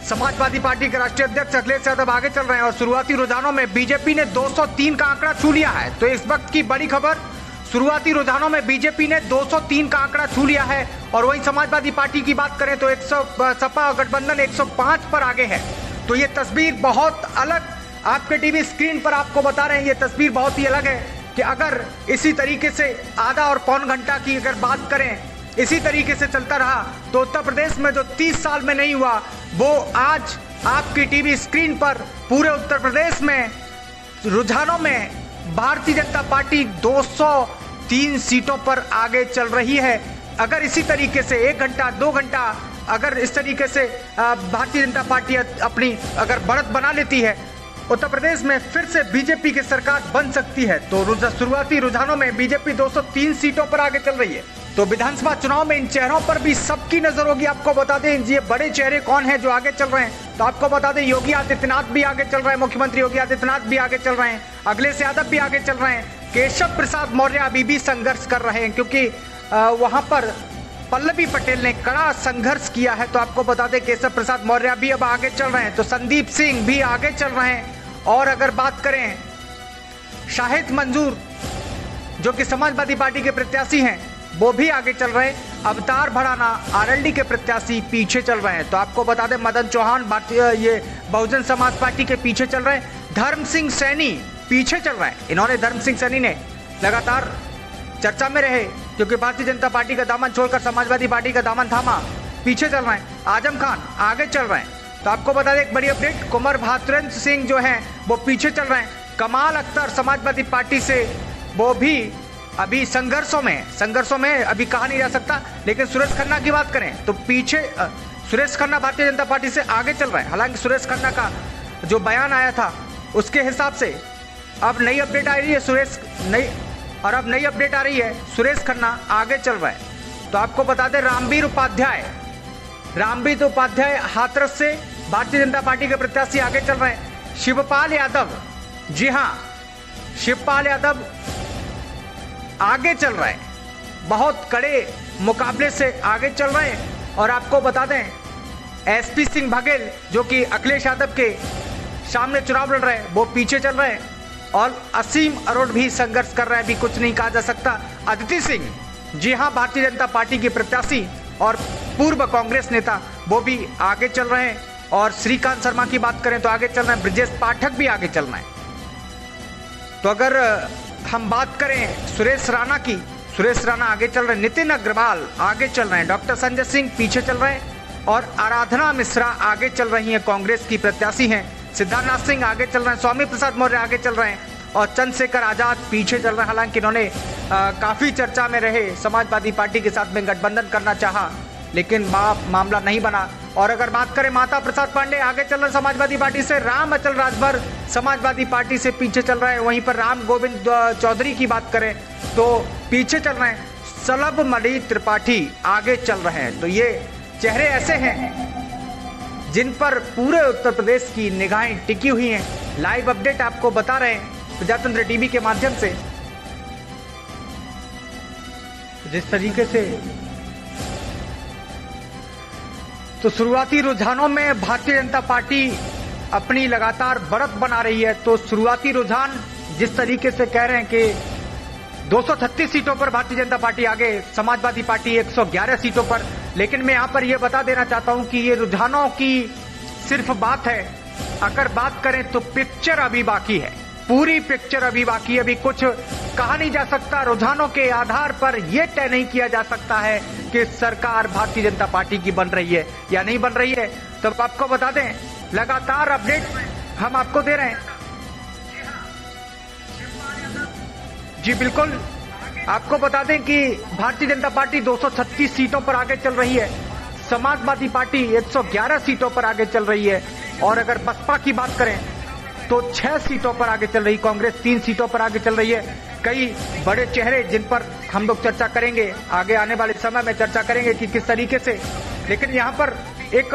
Samajwadi party के राष्ट्रीय अध्यक्ष अखिलेश यादव आगे चल रहे हैं और शुरुआती रुझानों में बीजेपी ने 203 का आंकड़ा छू लिया है। तो इस वक्त की बड़ी खबर, शुरुआती रुझानों में बीजेपी ने 203 का आंकड़ा छू लिया है और वहीं समाजवादी पार्टी की बात करें तो सपा गठबंधन 105 पर आगे है। तो ये तस्वीर बहुत अलग आपके टीवी स्क्रीन पर आपको बता रहे हैं। ये तस्वीर बहुत ही अलग है कि अगर इसी तरीके से आधा और पौन घंटा की अगर बात करें, इसी तरीके से चलता रहा तो उत्तर प्रदेश में जो 30 साल में नहीं हुआ वो आज आपकी टीवी स्क्रीन पर पूरे उत्तर प्रदेश में रुझानों में भारतीय जनता पार्टी 203 सीटों पर आगे चल रही है। अगर इसी तरीके से 1 घंटा 2 घंटा अगर इस तरीके से भारतीय जनता पार्टी अपनी अगर बढ़त बना लेती है, उत्तर प्रदेश में फिर से बीजेपी की सरकार बन सकती है। तो शुरुआती रुझानों में बीजेपी 203 सीटों पर आगे चल रही है। तो विधानसभा चुनाव में इन चेहरों पर भी सबकी नजर होगी। आपको बता दें ये बड़े चेहरे कौन हैं जो आगे चल रहे हैं। तो आपको बता दें योगी आदित्यनाथ भी आगे चल रहे हैं, मुख्यमंत्री योगी आदित्यनाथ भी आगे चल रहे हैं, अखिलेश यादव भी आगे चल रहे हैं, केशव प्रसाद मौर्य अभी भी संघर्ष कर रहे हैं क्योंकि वहां पर पल्लवी पटेल ने कड़ा संघर्ष किया है। तो आपको बता दें केशव प्रसाद मौर्य भी अब आगे चल रहे हैं, तो संदीप सिंह भी आगे चल रहे हैं। और अगर बात करें शाहिद मंजूर जो कि समाजवादी पार्टी के प्रत्याशी हैं वो भी आगे चल रहे हैं। अवतार भड़ाना आरएलडी के प्रत्याशी पीछे चल रहे हैं। तो आपको बता दें मदन चौहान ये बहुजन समाज पार्टी के पीछे चल रहे हैं। धर्म सिंह सैनी पीछे चल रहे हैं। इन्होंने धर्म सिंह सैनी ने लगातार चर्चा में रहे क्योंकि भारतीय जनता पार्टी का दामन छोड़कर समाजवादी पार्टी का दामन थामा, पीछे चल रहे हैं। आजम खान आगे चल रहे हैं। तो आपको बता दें एक बड़ी अपडेट, कुंवर भातुरेंद्र सिंह जो हैं वो पीछे चल रहे हैं। कमाल अख्तर समाजवादी पार्टी से वो भी अभी संघर्षों में अभी कहा नहीं जा सकता। लेकिन सुरेश खन्ना की बात करें तो पीछे सुरेश खन्ना भारतीय जनता पार्टी से आगे चल रहे हैं। हालांकि सुरेश खन्ना का जो बयान आया था उसके हिसाब से अब नई अपडेट आ रही है नई अपडेट आ रही है, सुरेश खन्ना आगे चल रहा है। तो आपको बता दें रामवीर उपाध्याय हाथरस से भारतीय जनता पार्टी के प्रत्याशी आगे चल रहे हैं। शिवपाल यादव, जी हां शिवपाल यादव आगे चल रहे हैं, बहुत कड़े मुकाबले से आगे चल रहे हैं। और आपको बता दें एसपी सिंह बघेल जो कि अखिलेश यादव के सामने चुनाव लड़ रहे हैं वो पीछे चल रहे हैं। और असीम अरोड़ भी संघर्ष कर रहे हैं, भी कुछ नहीं कहा जा सकता। अदिति सिंह, जी हां भारतीय जनता पार्टी के प्रत्याशी और पूर्व कांग्रेस नेता, वो भी आगे चल रहे हैं। और श्रीकांत शर्मा की बात करें तो आगे चल रहे हैं। ब्रजेश पाठक भी आगे चल रहे हैं। तो अगर हम बात करें सुरेश राणा की, सुरेश राणा आगे चल रहे हैं। नितिन अग्रवाल आगे चल रहे हैं। डॉक्टर संजय सिंह पीछे चल रहे हैं और आराधना मिश्रा आगे चल रही हैं, कांग्रेस की प्रत्याशी हैं। सिद्धार्थनाथ सिंह आगे चल रहे हैं। स्वामी प्रसाद मौर्य आगे चल रहे हैं और चंद्रशेखर आजाद पीछे चल रहे हैं। हालांकि इन्होंने काफी चर्चा में रहे, समाजवादी पार्टी के साथ में गठबंधन करना चाहा लेकिन मामला नहीं बना। और अगर बात करें माता प्रसाद पांडे आगे चल रहे हैं समाजवादी पार्टी से। राम अचल राजभर समाजवादी पार्टी से पीछे चल रहे हैं। वहीं पर राम गोविंद चौधरी की बात करें तो पीछे चल रहे हैं। सलभ मणि त्रिपाठी आगे चल रहे हैं। तो ये चेहरे ऐसे हैं जिन पर पूरे उत्तर प्रदेश की निगाहें टिकी हुई हैं। लाइव अपडेट आपको बता रहे हैं प्रजातंत्र टीवी के माध्यम से। जिस तरीके से तो शुरुआती रुझानों में भारतीय जनता पार्टी अपनी लगातार बढ़त बना रही है। तो शुरुआती रुझान जिस तरीके से कह रहे हैं कि 236 सीटों पर भारतीय जनता पार्टी आगे, समाजवादी पार्टी 111 सीटों पर। लेकिन मैं यहां पर यह बता देना चाहता हूं कि ये रुझानों की सिर्फ बात है। अगर बात करें तो पिक्चर अभी बाकी है, पूरी पिक्चर अभी बाकी है। अभी कुछ कहा नहीं जा सकता। रुझानों के आधार पर यह तय नहीं किया जा सकता है कि सरकार भारतीय जनता पार्टी की बन रही है या नहीं बन रही है। तो आपको बता दें लगातार अपडेट हम आपको दे रहे हैं। जी बिल्कुल, आपको बता दें कि भारतीय जनता पार्टी 236 सीटों पर आगे चल रही है, समाजवादी पार्टी 111 सीटों पर आगे चल रही है। और अगर बसपा की बात करें तो 6 सीटों पर आगे चल रही, कांग्रेस 3 सीटों पर आगे चल रही है। कई बड़े चेहरे जिन पर हम लोग चर्चा करेंगे, आगे आने वाले समय में चर्चा करेंगे कि किस तरीके से। लेकिन यहाँ पर एक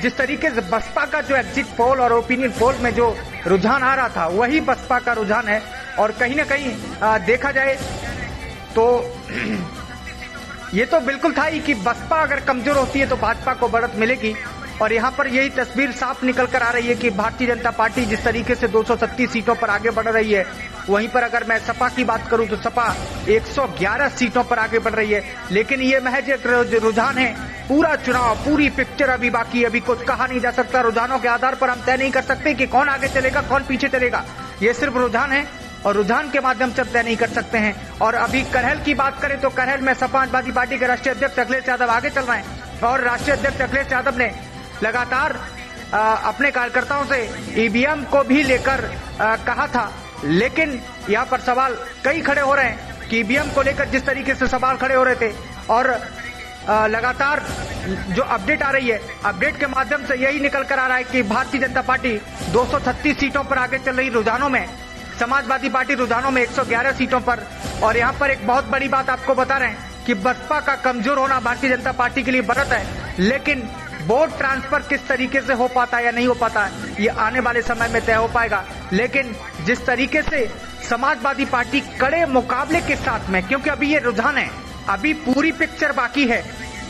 जिस तरीके से बसपा का जो एग्जिट पोल और ओपिनियन पोल में जो रुझान आ रहा था वही बसपा का रुझान है। और कहीं ना कहीं देखा जाए तो ये तो बिल्कुल था ही कि बसपा अगर कमजोर होती है तो भाजपा को बढ़त मिलेगी। और यहाँ पर यही तस्वीर साफ निकल कर आ रही है कि भारतीय जनता पार्टी जिस तरीके से 236 सीटों पर आगे बढ़ रही है, वहीं पर अगर मैं सपा की बात करूं तो सपा 111 सीटों पर आगे बढ़ रही है। लेकिन ये महज एक रुझान है, पूरा चुनाव, पूरी पिक्चर अभी बाकी, अभी कुछ कहा नहीं जा सकता। रुझानों के आधार पर हम तय नहीं कर सकते कि कौन आगे चलेगा कौन पीछे चलेगा। ये सिर्फ रुझान है और रुझान के माध्यम से तय नहीं कर सकते हैं। और अभी करहल की बात करें तो करहल में समाजवादी पार्टी के राष्ट्रीय अध्यक्ष अखिलेश यादव आगे चल रहे हैं और राष्ट्रीय अध्यक्ष अखिलेश यादव ने लगातार अपने कार्यकर्ताओं से ईवीएम को भी लेकर कहा था। लेकिन यहाँ पर सवाल कई खड़े हो रहे हैं कि ईवीएम को लेकर जिस तरीके से सवाल खड़े हो रहे थे और लगातार जो अपडेट आ रही है, अपडेट के माध्यम से यही निकल कर आ रहा है कि भारतीय जनता पार्टी 236 सीटों पर आगे चल रही रुझानों में, समाजवादी पार्टी रुझानों में 111 सीटों पर। और यहाँ पर एक बहुत बड़ी बात आपको बता रहे हैं कि बसपा का कमजोर होना भारतीय जनता पार्टी के लिए बढ़त है, लेकिन वोट ट्रांसफर किस तरीके से हो पाता है या नहीं हो पाता है ये आने वाले समय में तय हो पाएगा। लेकिन जिस तरीके से समाजवादी पार्टी कड़े मुकाबले के साथ में, क्योंकि अभी ये रुझान है, अभी पूरी पिक्चर बाकी है,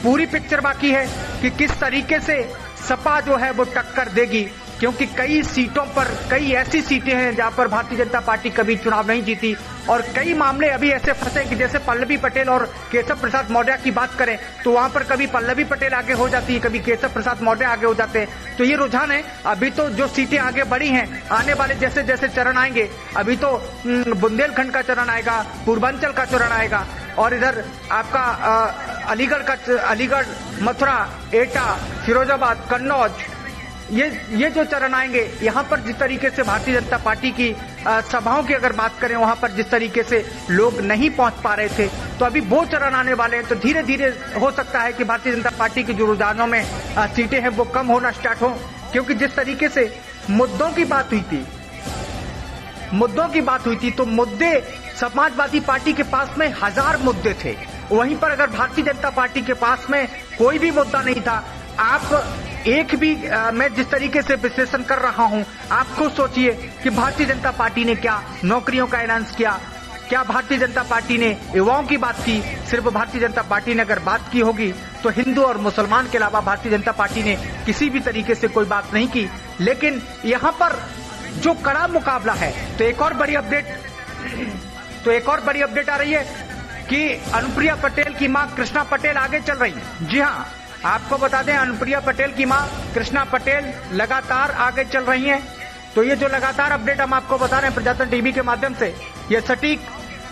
पूरी पिक्चर बाकी है कि किस तरीके से सपा जो है वो टक्कर देगी, क्योंकि कई सीटों पर, कई ऐसी सीटें हैं जहां पर भारतीय जनता पार्टी कभी चुनाव नहीं जीती और कई मामले अभी ऐसे फंसे कि जैसे पल्लवी पटेल और केशव प्रसाद मौर्य की बात करें तो वहां पर कभी पल्लवी पटेल आगे हो जाती है, कभी केशव प्रसाद मौर्य आगे हो जाते हैं। तो ये रुझान है। अभी तो जो सीटें आगे बढ़ी हैं, आने वाले जैसे जैसे चरण आएंगे, अभी तो बुंदेलखंड का चरण आएगा, पूर्वांचल का चरण आएगा और इधर आपका अलीगढ़, मथुरा, एटा, फिरोजाबाद, कन्नौज, ये जो चरण आएंगे, यहाँ पर जिस तरीके से भारतीय जनता पार्टी की सभाओं की अगर बात करें, वहां पर जिस तरीके से लोग नहीं पहुंच पा रहे थे, तो अभी वो चरण आने वाले हैं। तो धीरे धीरे हो सकता है कि भारतीय जनता पार्टी की जो रुझानों में सीटें हैं वो कम होना स्टार्ट हो, क्योंकि जिस तरीके से मुद्दों की बात हुई थी तो मुद्दे समाजवादी पार्टी के पास में 1000 मुद्दे थे, वहीं पर अगर भारतीय जनता पार्टी के पास में कोई भी मुद्दा नहीं था। आप एक भी मैं जिस तरीके से विश्लेषण कर रहा हूं, आप खुद सोचिए कि भारतीय जनता पार्टी ने क्या नौकरियों का ऐलान किया, क्या भारतीय जनता पार्टी ने युवाओं की बात की। सिर्फ भारतीय जनता पार्टी ने अगर बात की होगी तो हिंदू और मुसलमान के अलावा भारतीय जनता पार्टी ने किसी भी तरीके से कोई बात नहीं की। लेकिन यहाँ पर जो कड़ा मुकाबला है, तो एक और बड़ी अपडेट आ रही है कि अनुप्रिया पटेल की मां कृष्णा पटेल आगे चल रही है। जी हाँ, आपको बता दें, अनुप्रिया पटेल की मां कृष्णा पटेल लगातार आगे चल रही हैं। तो ये जो लगातार अपडेट हम आपको बता रहे हैं प्रजातंत्र टीवी के माध्यम से, ये सटीक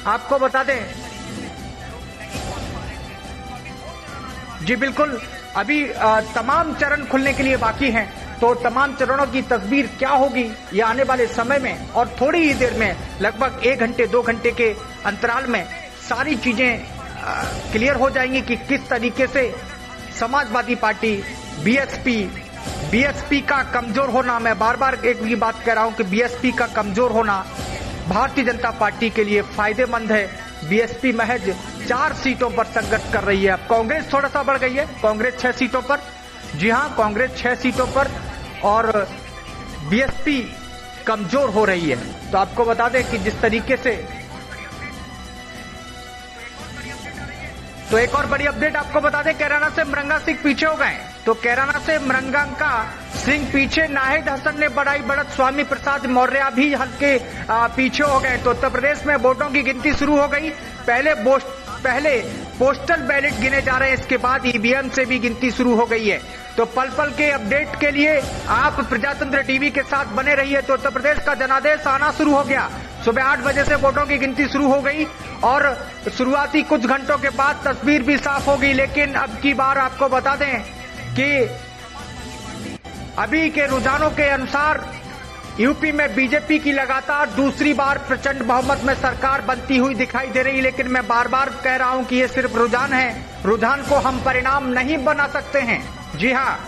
आपको बता दें। जी बिल्कुल, अभी तमाम चरण खुलने के लिए बाकी हैं, तो तमाम चरणों की तस्वीर क्या होगी ये आने वाले समय में और थोड़ी ही देर में, लगभग 1 घंटे 2 घंटे के अंतराल में सारी चीजें क्लियर हो जाएंगी कि किस तरीके से समाजवादी पार्टी, बीएसपी का कमजोर होना, मैं बार बार एक भी बात कह रहा हूं कि बीएसपी का कमजोर होना भारतीय जनता पार्टी के लिए फायदेमंद है। बीएसपी महज 4 सीटों पर संघर्ष कर रही है। अब कांग्रेस थोड़ा सा बढ़ गई है, कांग्रेस 6 सीटों पर, जी हां, कांग्रेस 6 सीटों पर और बीएसपी कमजोर हो रही है। तो आपको बता दें कि जिस तरीके से, तो एक और बड़ी अपडेट आपको बता दें, कैराना से मृंगा सिंह पीछे हो गए। तो कैराना से मृंगांका सिंह पीछे, नाहिद हसन ने बढ़ाई बढ़त, स्वामी प्रसाद मौर्य भी हल्के पीछे हो गए। तो उत्तर प्रदेश में वोटों की गिनती शुरू हो गई। पहले पोस्टल बैलेट गिने जा रहे हैं, इसके बाद ईवीएम से भी गिनती शुरू हो गई है। तो पल पल के अपडेट के लिए आप प्रजातंत्र टीवी के साथ बने रहिए। तो उत्तर प्रदेश का जनादेश आना शुरू हो गया। सुबह 8 बजे से वोटों की गिनती शुरू हो गई और शुरुआती कुछ घंटों के बाद तस्वीर भी साफ होगी। लेकिन अब की बार आपको बता दें कि अभी के रुझानों के अनुसार यूपी में बीजेपी की लगातार दूसरी बार प्रचंड बहुमत में सरकार बनती हुई दिखाई दे रही। लेकिन मैं बार बार कह रहा हूं कि ये सिर्फ रुझान है, रुझान को हम परिणाम नहीं बना सकते हैं। जी हाँ,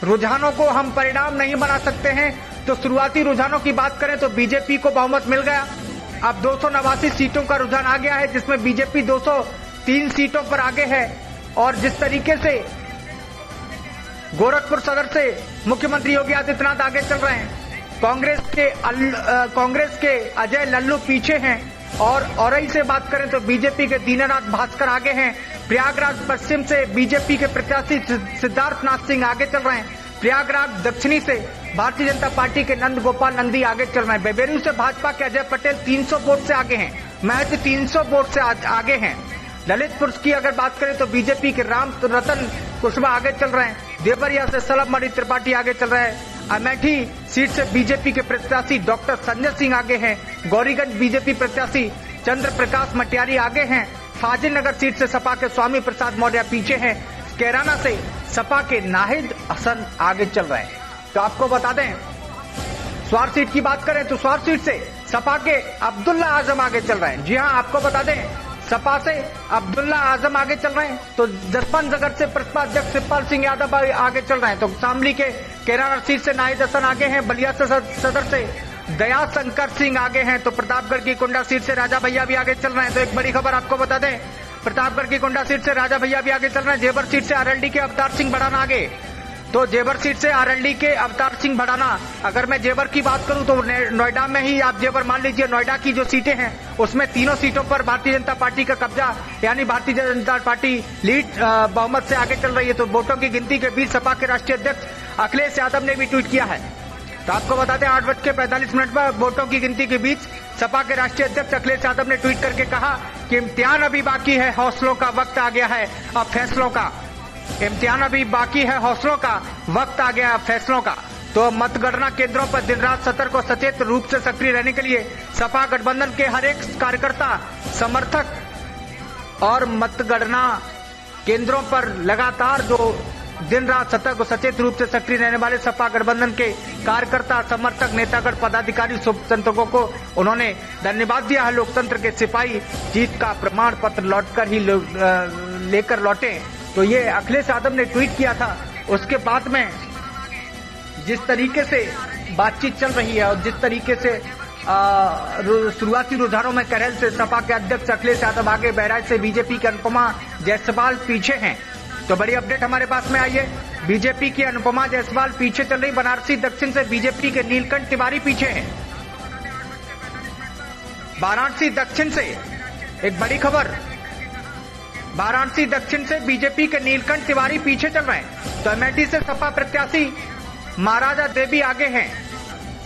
रुझानों को हम परिणाम नहीं बना सकते हैं। तो शुरुआती रुझानों की बात करें तो बीजेपी को बहुमत मिल गया। अब 289 सीटों का रुझान आ गया है, जिसमें बीजेपी 203 सीटों पर आगे है। और जिस तरीके से गोरखपुर सदर से मुख्यमंत्री योगी आदित्यनाथ आगे चल रहे हैं, कांग्रेस के अजय लल्लू पीछे हैं। और औरई से बात करें तो बीजेपी के दीनानाथ भास्कर आगे हैं। प्रयागराज पश्चिम से बीजेपी के प्रत्याशी सिद्धार्थनाथ सिंह आगे चल रहे हैं। प्रयागराज दक्षिणी से भारतीय जनता पार्टी के नंद गोपाल नंदी आगे चल रहे हैं। बेबेरू से भाजपा के अजय पटेल 300 वोट से आगे हैं, महज 300 वोट से आगे हैं। ललितपुर की अगर बात करें तो बीजेपी के राम रतन कुशवाहा आगे चल रहे हैं। देवरिया से सलभमणि त्रिपाठी आगे चल रहे हैं। अमेठी सीट से बीजेपी के प्रत्याशी डॉक्टर संजय सिंह आगे हैं। गौरीगंज बीजेपी प्रत्याशी चंद्र प्रकाश मटियारी आगे हैं। फाजिल नगर सीट से सपा के स्वामी प्रसाद मौर्य पीछे हैं। कैराना से सपा के नाहिद हसन आगे चल रहे हैं। तो आपको बता दें, स्वार सीट की बात करें तो स्वार सीट से सपा के अब्दुल्ला आजम आगे चल रहे हैं। जी हां, आपको बता दें, सपा से अब्दुल्ला आजम आगे चल रहे हैं। तो जसवंत नगर से प्रसपा अध्यक्ष शिवपाल सिंह यादव आगे चल रहे हैं। तो शामली के कैराना सीट से नाहिद हसन आगे हैं। बलिया से सदर से दया शंकर सिंह आगे हैं। तो प्रतापगढ़ की कुंडा सीट से राजा भैया भी आगे चल रहे हैं। तो एक बड़ी खबर आपको बता दें, प्रतापगढ़ की कुंडा सीट से राजा भैया भी आगे चल रहे हैं। जेवर सीट से आरएलडी के अवतार सिंह भड़ाना आगे। तो जेवर सीट से आरएलडी के अवतार सिंह भड़ाना, अगर मैं जेवर की बात करूं तो नोएडा में ही आप जेवर मान लीजिए, नोएडा की जो सीटें हैं उसमें तीनों सीटों पर भारतीय जनता पार्टी का कब्जा, यानी भारतीय जनता पार्टी लीड बहुमत से आगे चल रही है। तो वोटों की गिनती के बीच सपा के राष्ट्रीय अध्यक्ष अखिलेश यादव ने भी ट्वीट किया है। तो आपको बता दें, 8:45 पर वोटों की गिनती के बीच सपा के राष्ट्रीय अध्यक्ष अखिलेश यादव ने ट्वीट करके कहा कि इम्तिहान अभी बाकी है, हौसलों का वक्त आ गया है अब फैसलों का। इम्तिहान अभी बाकी है, हौसलों का वक्त आ गया है फैसलों का। तो मतगणना केंद्रों पर दिन रात सतर्क और सचेत रूप से सक्रिय रहने के लिए सपा गठबंधन के हर एक कार्यकर्ता, समर्थक और मतगणना केंद्रों पर लगातार जो दिन रात सतर्क और सचेत रूप से सक्रिय रहने वाले सपा गठबंधन के कार्यकर्ता, समर्थक, नेतागण, पदाधिकारी, शुभचिंतकों को उन्होंने धन्यवाद दिया है। लोकतंत्र के सिपाही जीत का प्रमाण पत्र लौटकर ही लेकर लौटे। तो ये अखिलेश यादव ने ट्वीट किया था। उसके बाद में जिस तरीके से बातचीत चल रही है और जिस तरीके से शुरुआती रुझानों में करहल से सपा के अध्यक्ष अखिलेश यादव आगे, बहराइच से बीजेपी के अनुपमा जायसवाल पीछे हैं। तो बड़ी अपडेट हमारे पास में आई है, बीजेपी की अनुपमा जायसवाल पीछे चल रही। बनारसी दक्षिण से बीजेपी के नीलकंठ तिवारी पीछे हैं। वाराणसी दक्षिण से एक बड़ी खबर, वाराणसी दक्षिण से बीजेपी के नीलकंठ तिवारी पीछे चल रहे हैं। तो अमेठी से सपा प्रत्याशी महाराजा देवी आगे हैं।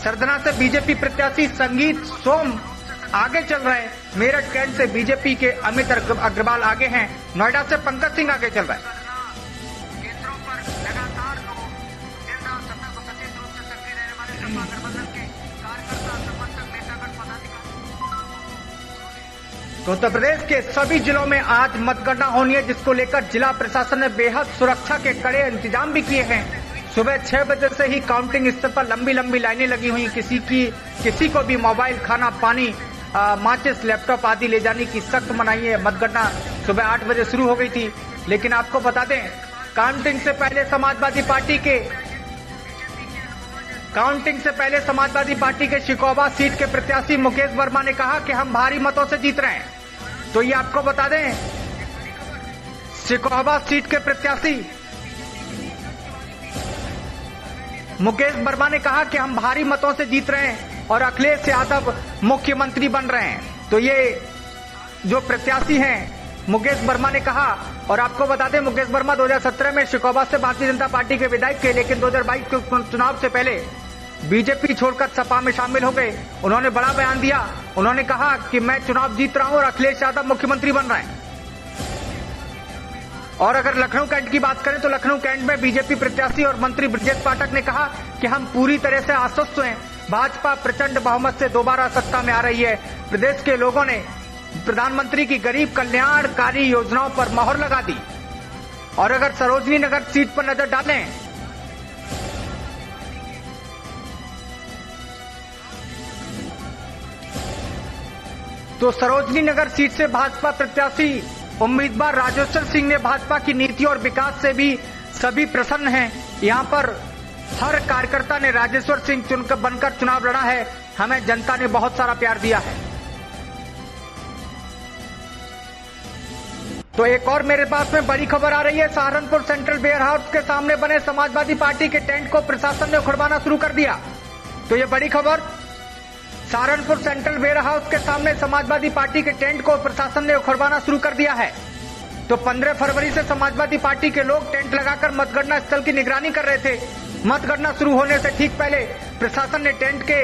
सरदना से बीजेपी प्रत्याशी संगीत सोम आगे चल रहे हैं। मेरठ कैंट से बीजेपी के अमित अग्रवाल आगे हैं। नोएडा से पंकज सिंह आगे चल रहे हैं। केंद्रों पर लगातार दिन रात सतर्क और सचेत रूप से सक्रिय रहने वाले सपा गठबंधन के कार्यकर्ता, समर्थक, नेतागण, पदाधिकारी। तो उत्तर प्रदेश के सभी जिलों में आज मतगणना होनी है, जिसको लेकर जिला प्रशासन ने बेहद सुरक्षा के कड़े इंतजाम भी किए हैं। सुबह 6 बजे से ही काउंटिंग स्थल पर लंबी लंबी लाइनें लगी हुई। किसी को भी मोबाइल, खाना, पानी, माचिस, लैपटॉप आदि ले जाने की सख्त मनाही है। मतगणना सुबह 8 बजे शुरू हो गई थी, लेकिन आपको बता दें, काउंटिंग से पहले समाजवादी पार्टी के शिकोवा सीट के प्रत्याशी मुकेश वर्मा ने कहा कि हम भारी मतों से जीत रहे हैं। तो ये आपको बता दें, शिकोवा सीट के प्रत्याशी मुकेश वर्मा ने कहा कि हम भारी मतों से जीत रहे हैं और अखिलेश यादव मुख्यमंत्री बन रहे हैं। तो ये जो प्रत्याशी हैं मुकेश वर्मा ने कहा। और आपको बता दें, मुकेश वर्मा 2017 में शिकोवा से भारतीय जनता पार्टी के विधायक थे, लेकिन 2022 के चुनाव से पहले बीजेपी छोड़कर सपा में शामिल हो गए। उन्होंने बड़ा बयान दिया। उन्होंने कहा कि मैं चुनाव जीत रहा हूं और अखिलेश यादव मुख्यमंत्री बन रहे हैं। और अगर लखनऊ कैंट की बात करें तो लखनऊ कैंट में बीजेपी प्रत्याशी और मंत्री ब्रजेश पाठक ने कहा कि हम पूरी तरह से आश्वस्त हैं। भाजपा प्रचंड बहुमत से दोबारा सत्ता में आ रही है। प्रदेश के लोगों ने प्रधानमंत्री की गरीब कल्याणकारी योजनाओं पर मोहर लगा दी। और अगर सरोजनी नगर सीट पर नजर डालें तो सरोजनी नगर सीट से भाजपा प्रत्याशी उम्मीदवार राजेश्वर सिंह ने भाजपा की नीति और विकास से भी सभी प्रसन्न हैं। यहां पर हर कार्यकर्ता ने राजेश्वर सिंह बनकर चुनाव लड़ा है। हमें जनता ने बहुत सारा प्यार दिया है। तो एक और मेरे पास में बड़ी खबर आ रही है। सहारनपुर सेंट्रल वेयर हाउस के सामने बने समाजवादी पार्टी के टेंट को प्रशासन ने उखड़वाना शुरू कर दिया। तो ये बड़ी खबर, सहारनपुर सेंट्रल वेयर हाउस के सामने समाजवादी पार्टी के टेंट को प्रशासन ने उखड़वाना शुरू कर दिया है। तो 15 फरवरी से समाजवादी पार्टी के लोग टेंट लगाकर मतगणना स्थल की निगरानी कर रहे थे। मतगणना शुरू होने से ठीक पहले प्रशासन ने टेंट के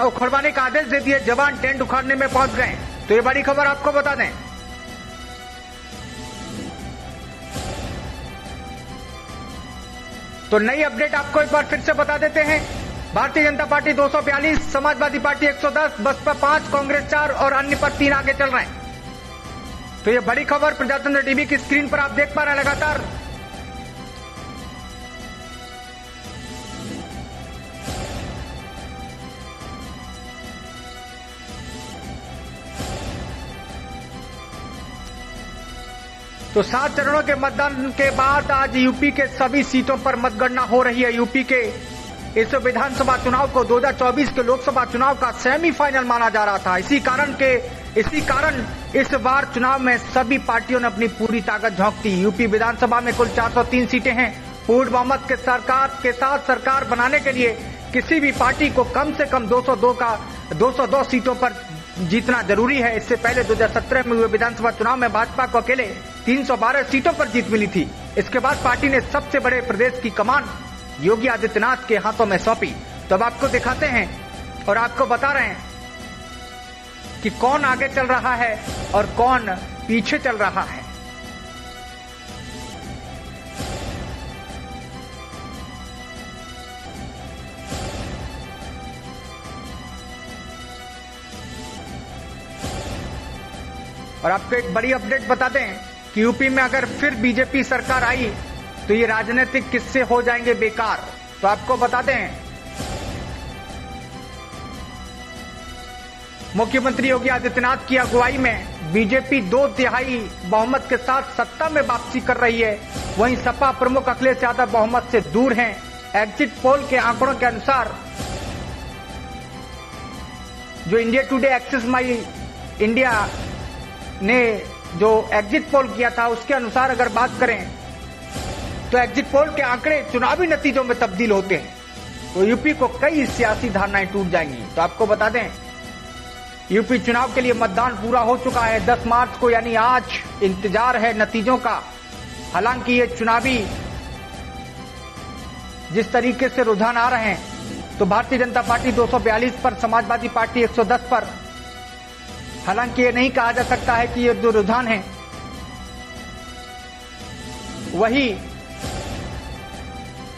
उखड़वाने का आदेश दे दिए। जवान टेंट उखाड़ने में पहुंच गए। तो ये बड़ी खबर आपको बता दें। तो नई अपडेट आपको एक बार फिर से बता देते हैं। भारतीय जनता पार्टी 242, समाजवादी पार्टी 110, बसपा 5, कांग्रेस 4 और अन्य पर 3 आगे चल रहे हैं। तो ये बड़ी खबर प्रजातंत्र टीवी की स्क्रीन पर आप देख पा रहे हैं लगातार। तो 7 चरणों के मतदान के बाद आज यूपी के सभी सीटों पर मतगणना हो रही है। यूपी के इस विधानसभा चुनाव को 2024 के लोकसभा चुनाव का सेमीफाइनल माना जा रहा था। इसी कारण इस बार चुनाव में सभी पार्टियों ने अपनी पूरी ताकत झोंक दी। यूपी विधानसभा में कुल 403 सीटें हैं। पूर्ण बहुमत के साथ सरकार बनाने के लिए किसी भी पार्टी को कम से कम 202 सीटों पर जीतना जरूरी है। इससे पहले 2017 में हुए विधानसभा चुनाव में भाजपा को अकेले 312 सीटों पर जीत मिली थी। इसके बाद पार्टी ने सबसे बड़े प्रदेश की कमान योगी आदित्यनाथ के हाथों में सौंपी। तो अब आपको दिखाते हैं और आपको बता रहे हैं कि कौन आगे चल रहा है और कौन पीछे चल रहा है। और आपको एक बड़ी अपडेट बता दें कि यूपी में अगर फिर बीजेपी सरकार आई तो ये राजनीतिक किस्से हो जाएंगे बेकार। तो आपको बता दें, मुख्यमंत्री योगी आदित्यनाथ की अगुवाई में बीजेपी 2/3 बहुमत के साथ सत्ता में वापसी कर रही है। वहीं सपा प्रमुख अखिलेश यादव बहुमत से दूर हैं। एग्जिट पोल के आंकड़ों के अनुसार जो इंडिया टुडे एक्सेस माई इंडिया ने जो एग्जिट पोल किया था उसके अनुसार अगर बात करें तो एग्जिट पोल के आंकड़े चुनावी नतीजों में तब्दील होते हैं। तो यूपी को कई सियासी धारणाएं टूट जाएंगी। तो आपको बता दें, यूपी चुनाव के लिए मतदान पूरा हो चुका है। 10 मार्च को यानी आज इंतजार है नतीजों का। हालांकि ये चुनावी जिस तरीके से रुझान आ रहे हैं तो भारतीय जनता पार्टी 242 पर, समाजवादी पार्टी 110 पर। हालांकि ये नहीं कहा जा सकता है कि ये जो रुझान है वही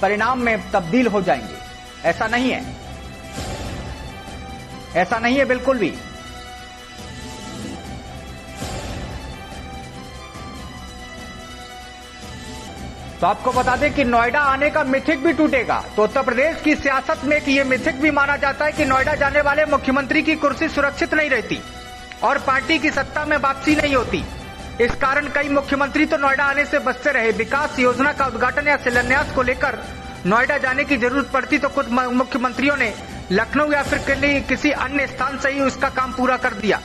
परिणाम में तब्दील हो जाएंगे। ऐसा नहीं है, ऐसा नहीं है बिल्कुल भी। तो आपको बता दें कि नोएडा आने का मिथिक भी टूटेगा। तो उत्तर प्रदेश की सियासत में कि ये मिथिक भी माना जाता है कि नोएडा जाने वाले मुख्यमंत्री की कुर्सी सुरक्षित नहीं रहती और पार्टी की सत्ता में वापसी नहीं होती। इस कारण कई मुख्यमंत्री तो नोएडा आने से बचते रहे। विकास योजना का उद्घाटन या शिलान्यास को लेकर नोएडा जाने की जरूरत पड़ती तो कुछ मुख्यमंत्रियों ने लखनऊ या फिर किसी अन्य स्थान से ही उसका काम पूरा कर दिया।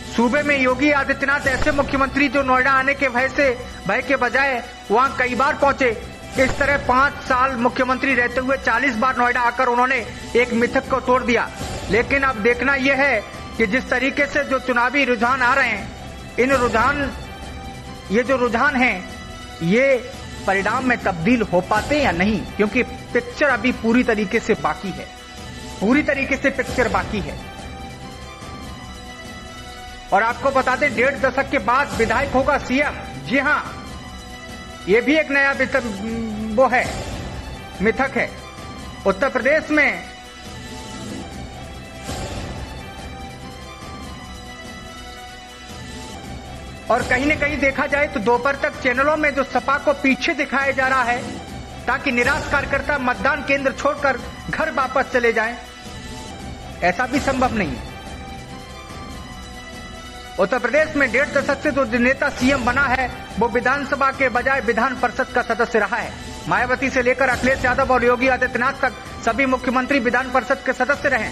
सूबे में योगी आदित्यनाथ ऐसे मुख्यमंत्री जो नोएडा आने के भय के बजाय वहां कई बार पहुंचे। इस तरह 5 साल मुख्यमंत्री रहते हुए 40 बार नोएडा आकर उन्होंने एक मिथक को तोड़ दिया। लेकिन अब देखना यह है कि जिस तरीके से जो चुनावी रुझान आ रहे हैं, ये जो रुझान हैं, ये परिणाम में तब्दील हो पाते हैं या नहीं, क्योंकि पिक्चर अभी पूरी तरीके से बाकी है। पूरी तरीके से पिक्चर बाकी है। और आपको बता दें, 1.5 दशक के बाद विधायक होगा सीएम। जी हां, ये भी एक नया वो है, मिथक है। उत्तर प्रदेश में और कहीं न कहीं देखा जाए तो दोपहर तक चैनलों में जो सपा को पीछे दिखाया जा रहा है ताकि निराश कार्यकर्ता मतदान केंद्र छोड़कर घर वापस चले जाएं, ऐसा भी संभव नहीं है। उत्तर प्रदेश में 1.5 दशक से जो नेता सीएम बना है वो विधानसभा के बजाय विधान परिषद का सदस्य रहा है। मायावती से लेकर अखिलेश यादव और योगी आदित्यनाथ तक सभी मुख्यमंत्री विधान परिषद के सदस्य रहे।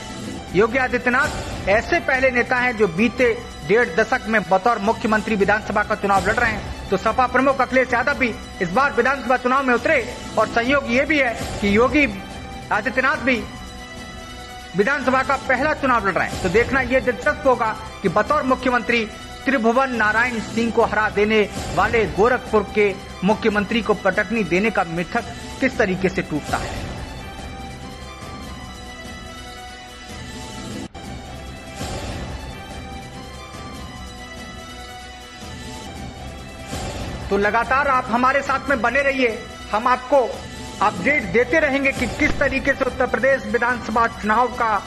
योगी आदित्यनाथ ऐसे पहले नेता हैं जो बीते 1.5 दशक में बतौर मुख्यमंत्री विधानसभा का चुनाव लड़ रहे हैं। तो सपा प्रमुख अखिलेश यादव भी इस बार विधानसभा चुनाव में उतरे और संयोग ये भी है कि योगी आदित्यनाथ भी विधानसभा का पहला चुनाव लड़ रहे हैं। तो देखना यह दिलचस्प होगा कि बतौर मुख्यमंत्री त्रिभुवन नारायण सिंह को हरा देने वाले गोरखपुर के मुख्यमंत्री को पटकनी देने का मिथक किस तरीके से टूटता है। तो लगातार आप हमारे साथ में बने रहिए, हम आपको अपडेट देते रहेंगे कि किस तरीके से उत्तर प्रदेश विधानसभा चुनाव का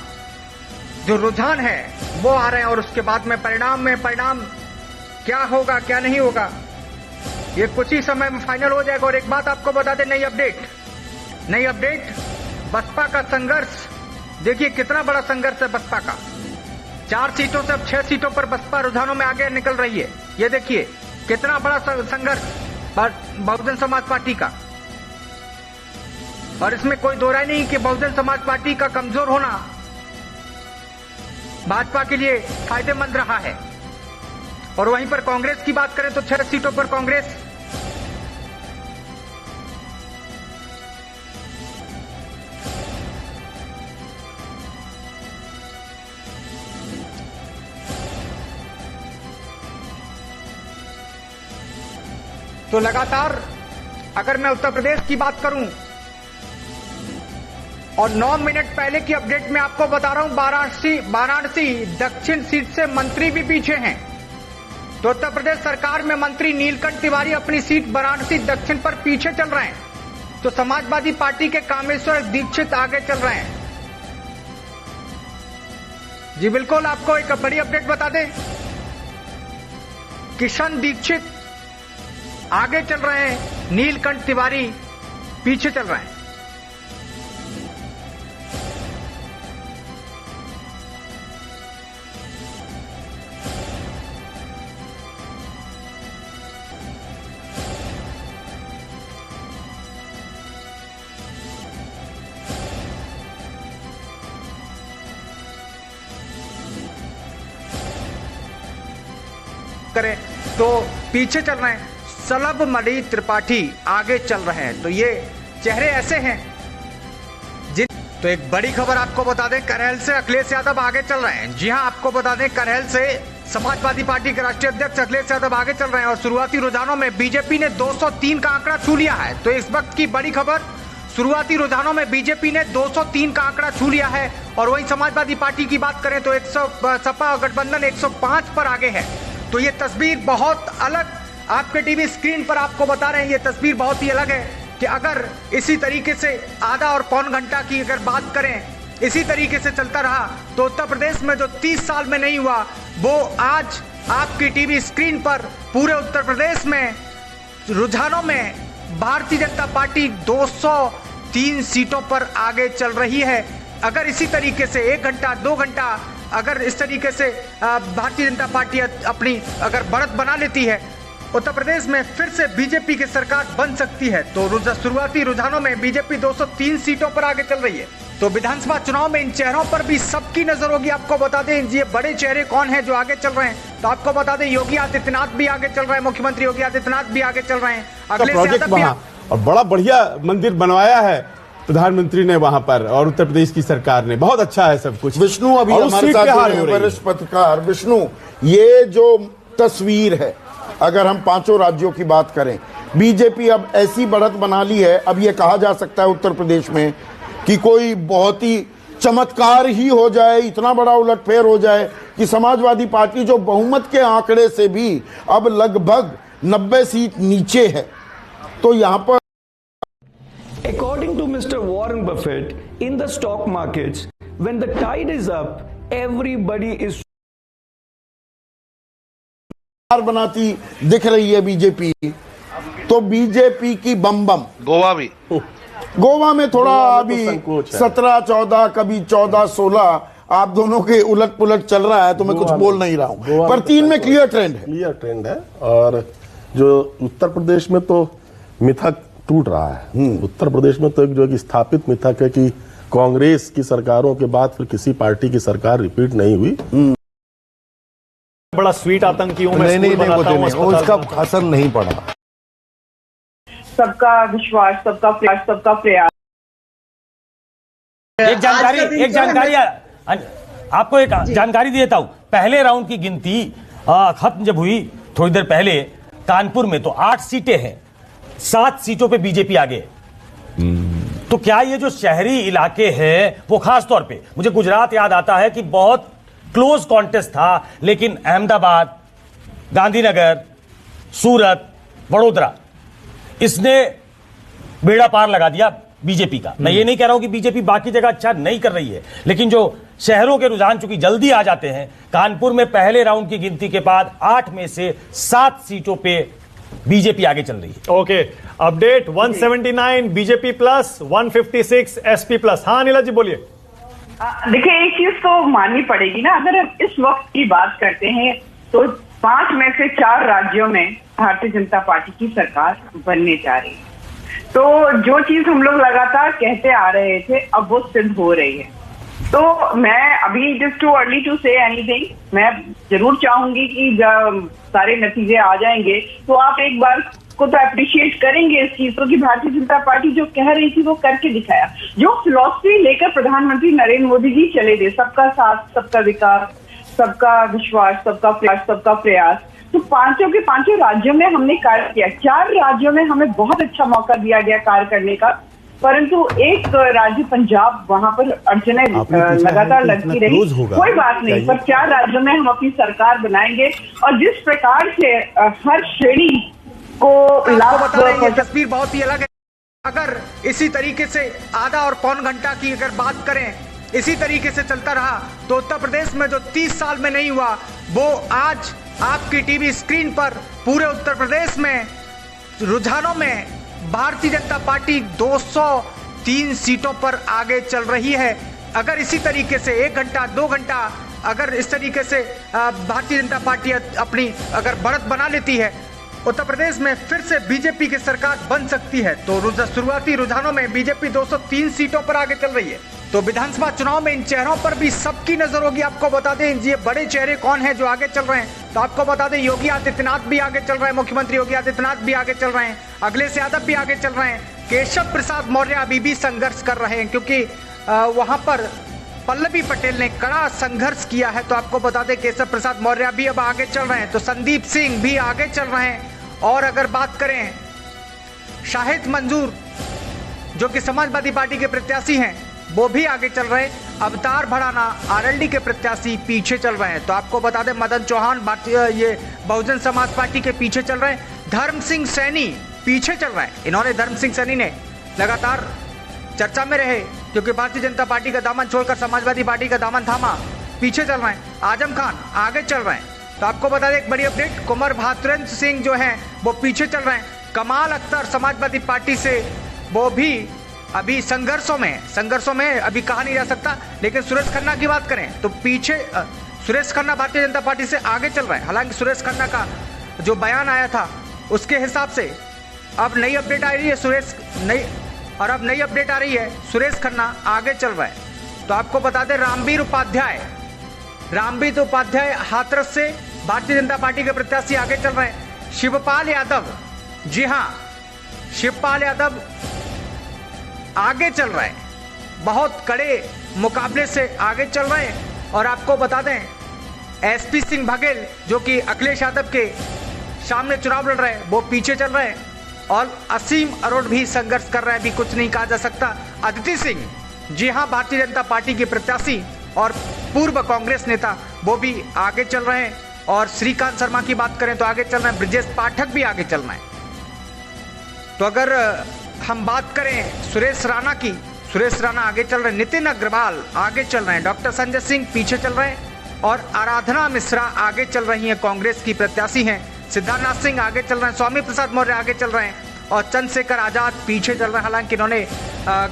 जो रुझान है वो आ रहे हैं, और उसके बाद में परिणाम क्या होगा क्या नहीं होगा ये कुछ ही समय में फाइनल हो जाएगा। और एक बात आपको बता दें, नई अपडेट बसपा का संघर्ष, देखिए कितना बड़ा संघर्ष है बसपा का। 4 सीटों से अब 6 सीटों पर बसपा रुझानों में आगे निकल रही है। ये देखिए कितना बड़ा संघर्ष बहुजन समाज पार्टी का, और इसमें कोई दो राय नहीं कि बहुजन समाज पार्टी का कमजोर होना भाजपा के लिए फायदेमंद रहा है। और वहीं पर कांग्रेस की बात करें तो 6 सीटों पर कांग्रेस तो लगातार, अगर मैं उत्तर प्रदेश की बात करूं और 9 मिनट पहले की अपडेट में आपको बता रहा हूं, वाराणसी दक्षिण सीट से मंत्री भी पीछे हैं। तो उत्तर प्रदेश सरकार में मंत्री नीलकंठ तिवारी अपनी सीट वाराणसी दक्षिण पर पीछे चल रहे हैं। तो समाजवादी पार्टी के कामेश्वर दीक्षित आगे चल रहे हैं। जी बिल्कुल, आपको एक बड़ी अपडेट बता दें, किशन दीक्षित आगे चल रहे हैं, नीलकंठ तिवारी पीछे चल रहे हैं। करें तो पीछे चल रहे हैं, सलभ मणि त्रिपाठी आगे चल रहे हैं। तो ये चेहरे ऐसे हैं जिन, तो एक बड़ी खबर आपको बता दें, करहल से अखिलेश यादव आगे चल रहे हैं। जी हां, आपको बता दें करहल से समाजवादी पार्टी के राष्ट्रीय अध्यक्ष अखिलेश यादव आगे चल रहे हैं और शुरुआती रुझानों में बीजेपी ने 203 का आंकड़ा छू लिया है। तो इस वक्त की बड़ी खबर, शुरुआती रुझानों में बीजेपी ने 203 का आंकड़ा छू लिया है। और वहीं समाजवादी पार्टी की बात करें तो सपा गठबंधन 105 पर आगे है। तो ये तस्वीर बहुत अलग आपके टीवी स्क्रीन पर आपको बता रहे हैं। ये तस्वीर बहुत ही अलग है कि अगर इसी तरीके से आधा और पौन घंटा की अगर बात करें, इसी तरीके से चलता रहा तो उत्तर प्रदेश में जो 30 साल में नहीं हुआ वो आज आपकी टीवी स्क्रीन पर पूरे उत्तर प्रदेश में रुझानों में भारतीय जनता पार्टी 203 सीटों पर आगे चल रही है। अगर इसी तरीके से 1 घंटा 2 घंटा अगर इस तरीके से भारतीय जनता पार्टी अपनी अगर बढ़त बना लेती है, उत्तर प्रदेश में फिर से बीजेपी की सरकार बन सकती है। तो शुरुआती रुझानों में बीजेपी 203 सीटों पर आगे चल रही है। तो विधानसभा चुनाव में इन चेहरों पर भी सबकी नजर होगी। आपको बता दें ये बड़े चेहरे कौन हैं जो आगे चल रहे हैं। तो आपको बता दें योगी आदित्यनाथ भी आगे चल रहे हैं, मुख्यमंत्री योगी आदित्यनाथ भी आगे चल रहे हैं। अगले प्रोजेक्ट वहां और बड़ा बढ़िया मंदिर बनवाया है प्रधानमंत्री ने वहां पर, और उत्तर प्रदेश की सरकार ने, बहुत अच्छा है सब कुछ। विष्णु अभी हमारे साथ वरिष्ठ पत्रकार विष्णु, ये जो तस्वीर है, अगर हम 5 राज्यों की बात करें, बीजेपी अब ऐसी बढ़त बना ली है, अब ये कहा जा सकता है उत्तर प्रदेश में कि कोई बहुत ही चमत्कार ही हो जाए, इतना बड़ा उलटफेर हो जाए कि समाजवादी पार्टी जो बहुमत के आंकड़े से भी अब लगभग 90 सीट नीचे है। तो यहां पर According to Mr. Warren Buffett, in the stock markets, when the tide is up, everybody is बनाती दिख रही है बीजेपी। तो बीजेपी की बम गोवा में थोड़ा अभी 17-14, कभी 14-16, आप दोनों के उलट पुलट चल रहा है, तो मैं कुछ बोल नहीं रहा हूं, पर 3 में क्लियर ट्रेंड है। और जो उत्तर प्रदेश में तो मिथक टूट रहा है। उत्तर प्रदेश में तो एक जो स्थापित मिथक है कि कांग्रेस की सरकारों के बाद फिर किसी पार्टी की सरकार रिपीट नहीं हुई। बड़ा स्वीट आतंकियों में नहीं, उसका असर नहीं पड़ा। सबका विश्वास, सबका प्रयास। एक जानकारी आपको एक जानकारी देता हूं। पहले राउंड की गिनती खत्म जब हुई थोड़ी देर पहले कानपुर में, तो 8 सीटें हैं, 7 सीटों पे बीजेपी आगे। तो क्या ये जो शहरी इलाके हैं वो खास तौर पे, मुझे गुजरात याद आता है कि बहुत क्लोज कॉन्टेस्ट था, लेकिन अहमदाबाद, गांधीनगर, सूरत, वडोदरा, इसने बेड़ा पार लगा दिया बीजेपी का। मैं ये नहीं कह रहा हूं कि बीजेपी बाकी जगह अच्छा नहीं कर रही है, लेकिन जो शहरों के रुझान चूंकि जल्दी आ जाते हैं, कानपुर में पहले राउंड की गिनती के बाद 8 में से 7 सीटों पे बीजेपी आगे चल रही है। Okay, update 179 BJP plus, 156 SP plus. हाँ नीला जी बोलिए। देखिए, एक चीज तो माननी पड़ेगी ना, अगर हम इस वक्त की बात करते हैं तो 5 में से 4 राज्यों में भारतीय जनता पार्टी की सरकार बनने जा रही है। तो जो चीज हम लोग लगातार कहते आ रहे थे, अब वो सिद्ध हो रही है। तो मैं अभी just too early to say anything, मैं जरूर चाहूंगी कि जब सारे नतीजे आ जाएंगे तो आप एक बार को तो अप्रिशिएट करेंगे इस चीज को कि भारतीय जनता पार्टी जो कह रही थी वो करके दिखाया। जो फिलॉसफी लेकर प्रधानमंत्री नरेंद्र मोदी जी चले थे, सबका साथ, सबका विकास, सबका विश्वास, सबका प्रयास, तो 5 के 5 राज्यों में हमने कार्य किया। 4 राज्यों में हमें बहुत अच्छा मौका दिया गया कार्य करने का, परंतु एक राज्य पंजाब, वहां पर अड़चने लगातार लगती रही। कोई बात नहीं, पर 4 राज्यों में हम अपनी सरकार बनाएंगे और जिस प्रकार से हर श्रेणी को लाभ बता रहे हैं। ये तस्वीर बहुत ही अलग है। अगर इसी तरीके से आधा और पौन घंटा की अगर बात करें, इसी तरीके से चलता रहा तो उत्तर प्रदेश में जो 30 साल में नहीं हुआ, वो आज आपकी टीवी स्क्रीन पर पूरे उत्तर प्रदेश में रुझानों में भारतीय जनता पार्टी 203 सीटों पर आगे चल रही है। अगर इसी तरीके से 1 घंटा 2 घंटा अगर इस तरीके से भारतीय जनता पार्टी अपनी अगर बढ़त बना लेती है, उत्तर प्रदेश में फिर से बीजेपी की सरकार बन सकती है। तो शुरुआती रुझानों में बीजेपी 203 सीटों पर आगे चल रही है। तो विधानसभा चुनाव में इन चेहरों पर भी सबकी नजर होगी। आपको बता दें ये बड़े चेहरे कौन हैं जो आगे चल रहे हैं। तो आपको बता दें योगी आदित्यनाथ भी आगे चल रहे हैं, मुख्यमंत्री योगी आदित्यनाथ भी आगे चल रहे हैं, अखिलेश यादव भी आगे चल रहे हैं, केशव प्रसाद मौर्य अभी भी संघर्ष कर रहे हैं क्योंकि वहां पर पल्लवी पटेल ने कड़ा संघर्ष किया है। तो आपको बता दें केशव प्रसाद मौर्य भी अब आगे चल रहे हैं, तो संदीप सिंह भी आगे चल रहे हैं। और अगर बात करें शाहिद मंजूर जो कि समाजवादी पार्टी के प्रत्याशी हैं, वो भी आगे चल रहे हैं। अवतार भड़ाना आरएलडी के प्रत्याशी पीछे चल रहे हैं। तो आपको बता दें मदन चौहान ये बहुजन समाज पार्टी के पीछे चल रहे हैं। धर्म सिंह सैनी पीछे चल रहे हैं। इन्होंने धर्म सिंह सैनी ने लगातार चर्चा में रहे क्योंकि भारतीय जनता पार्टी का दामन छोड़कर समाजवादी पार्टी का दामन थामा, पीछे चल रहे हैं। आजम खान आगे चल रहे हैं। तो आपको बता दें एक बड़ी अपडेट, कुंवर भातुरेंद्र सिंह जो हैं वो पीछे चल रहे हैं। कमाल अख्तर समाजवादी पार्टी से वो भी अभी संघर्षों में अभी कहा नहीं जा सकता। लेकिन सुरेश खन्ना की बात करें तो पीछे सुरेश खन्ना भारतीय जनता पार्टी से आगे चल रहे हैं। हालांकि सुरेश खन्ना का जो बयान आया था उसके हिसाब से अब नई अपडेट आ रही है नई अपडेट आ रही है, सुरेश खन्ना आगे चल रहा है। तो आपको बता दें रामवीर उपाध्याय हाथरस से भारतीय जनता पार्टी के प्रत्याशी आगे चल रहे हैं। शिवपाल यादव, जी हां, शिवपाल यादव आगे चल रहे हैं, बहुत कड़े मुकाबले से आगे चल रहे हैं। और आपको बता दें एसपी सिंह बघेल जो कि अखिलेश यादव के सामने चुनाव लड़ रहे हैं, वो पीछे चल रहे हैं। और असीम अरोड़ भी संघर्ष कर रहे हैं, अभी कुछ नहीं कहा जा सकता। अदिति सिंह, जी हां, भारतीय जनता पार्टी के प्रत्याशी और पूर्व कांग्रेस नेता, वो भी आगे चल रहे हैं। और श्रीकांत शर्मा की बात करें तो आगे चल रहे हैं। ब्रजेश पाठक भी आगे चल रहे हैं। तो अगर हम बात करें सुरेश राणा की, सुरेश राणा आगे चल रहे हैं। नितिन अग्रवाल आगे चल रहे हैं। डॉक्टर संजय सिंह पीछे चल रहे हैं। और आराधना मिश्रा आगे चल रही हैं, कांग्रेस की प्रत्याशी हैं। सिद्धार्थनाथ सिंह आगे चल रहे हैं। स्वामी प्रसाद मौर्य आगे चल रहे हैं। और चंद्रशेखर आजाद पीछे चल रहे हैं। हालांकि इन्होंने